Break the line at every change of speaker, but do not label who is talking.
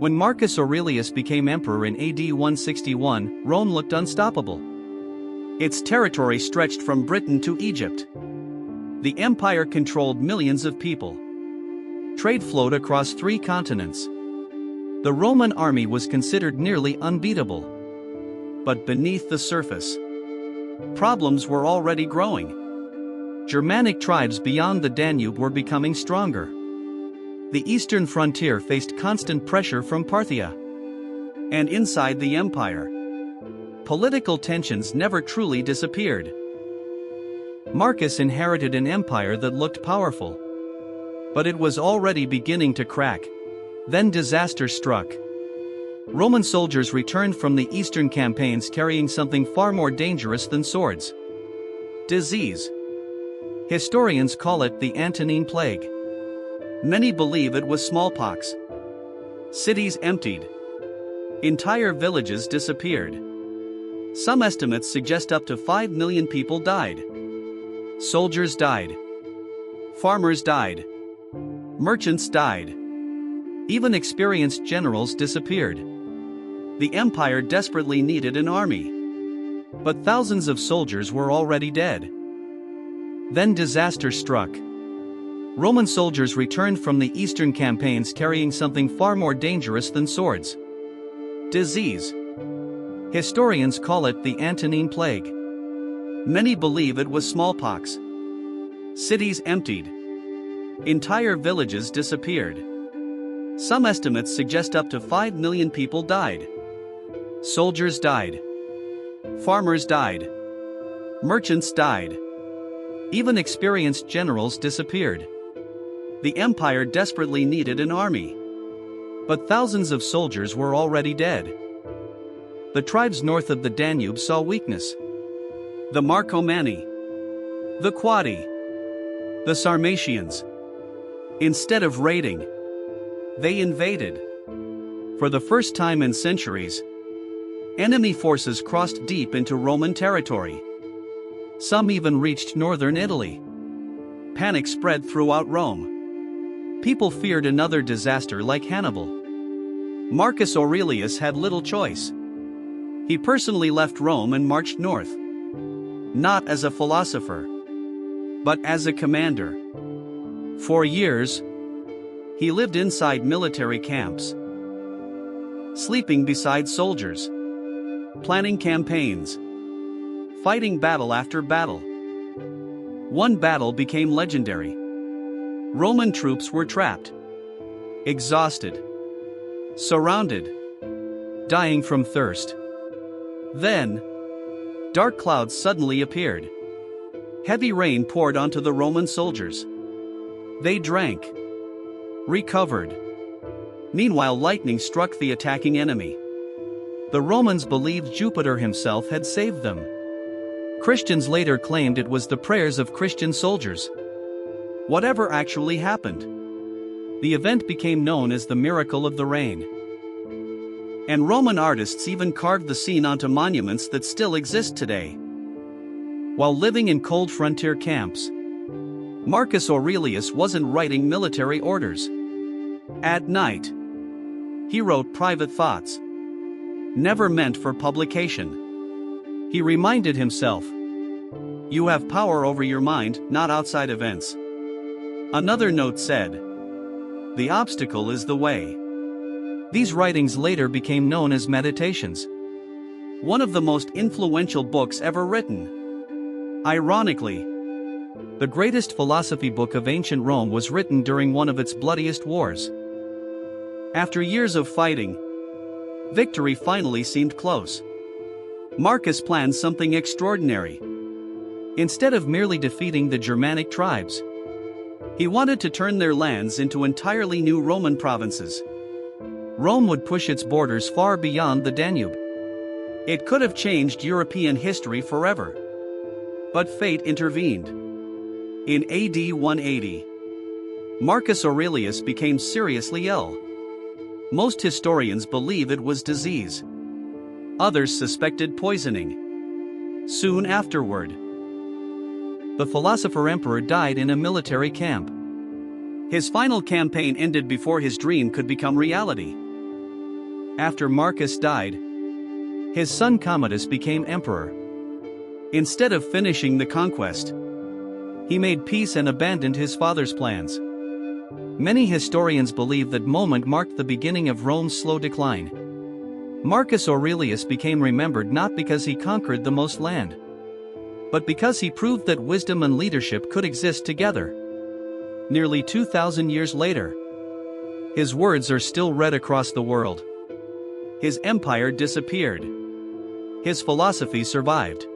When Marcus Aurelius became emperor in AD 161, Rome looked unstoppable. Its territory stretched from Britain to Egypt. The empire controlled millions of people. Trade flowed across 3 continents. The Roman army was considered nearly unbeatable. But beneath the surface, problems were already growing. Germanic tribes beyond the Danube were becoming stronger. The eastern frontier faced constant pressure from Parthia. And inside the empire, political tensions never truly disappeared. Marcus inherited an empire that looked powerful. But it was already beginning to crack. Then disaster struck. Roman soldiers returned from the eastern campaigns carrying something far more dangerous than swords. Disease. Historians call it the Antonine Plague. Many believe it was smallpox. Cities emptied. Entire villages disappeared. Some estimates suggest up to 5 million people died. Soldiers died. Farmers died. Merchants died. Even experienced generals disappeared. The empire desperately needed an army. But thousands of soldiers were already dead. Then disaster struck. Roman soldiers returned from the eastern campaigns carrying something far more dangerous than swords. Disease. Historians call it the Antonine Plague. Many believe it was smallpox. Cities emptied. Entire villages disappeared. Some estimates suggest up to 5 million people died. Soldiers died. Farmers died. Merchants died. Even experienced generals disappeared. The empire desperately needed an army. But thousands of soldiers were already dead. The tribes north of the Danube saw weakness. The Marcomanni, the Quadi, the Sarmatians. Instead of raiding, they invaded. For the first time in centuries, enemy forces crossed deep into Roman territory. Some even reached northern Italy. Panic spread throughout Rome. People feared another disaster like Hannibal. Marcus Aurelius had little choice. He personally left Rome and marched north. Not as a philosopher, but as a commander. For years, he lived inside military camps, sleeping beside soldiers, planning campaigns, fighting battle after battle. One battle became legendary. Roman troops were trapped, exhausted, surrounded, dying from thirst. Then, dark clouds suddenly appeared. Heavy rain poured onto the Roman soldiers. They drank, recovered. Meanwhile, lightning struck the attacking enemy. The Romans believed Jupiter himself had saved them. Christians later claimed it was the prayers of Christian soldiers. Whatever actually happened, the event became known as the miracle of the rain. And Roman artists even carved the scene onto monuments that still exist today. While living in cold frontier camps, Marcus Aurelius wasn't writing military orders. At night, he wrote private thoughts, never meant for publication. He reminded himself, "You have power over your mind, not outside events." Another note said, "The obstacle is the way." These writings later became known as Meditations, one of the most influential books ever written. Ironically, the greatest philosophy book of ancient Rome was written during one of its bloodiest wars. After years of fighting, victory finally seemed close. Marcus planned something extraordinary. Instead of merely defeating the Germanic tribes, he wanted to turn their lands into entirely new Roman provinces. Rome would push its borders far beyond the Danube. It could have changed European history forever. But fate intervened. In AD 180, Marcus Aurelius became seriously ill. Most historians believe it was disease. Others suspected poisoning. Soon afterward, the philosopher emperor died in a military camp. His final campaign ended before his dream could become reality. After Marcus died, his son Commodus became emperor. Instead of finishing the conquest, he made peace and abandoned his father's plans. Many historians believe that moment marked the beginning of Rome's slow decline. Marcus Aurelius became remembered not because he conquered the most land, but because he proved that wisdom and leadership could exist together. Nearly 2,000 years later, his words are still read across the world. His empire disappeared. His philosophy survived.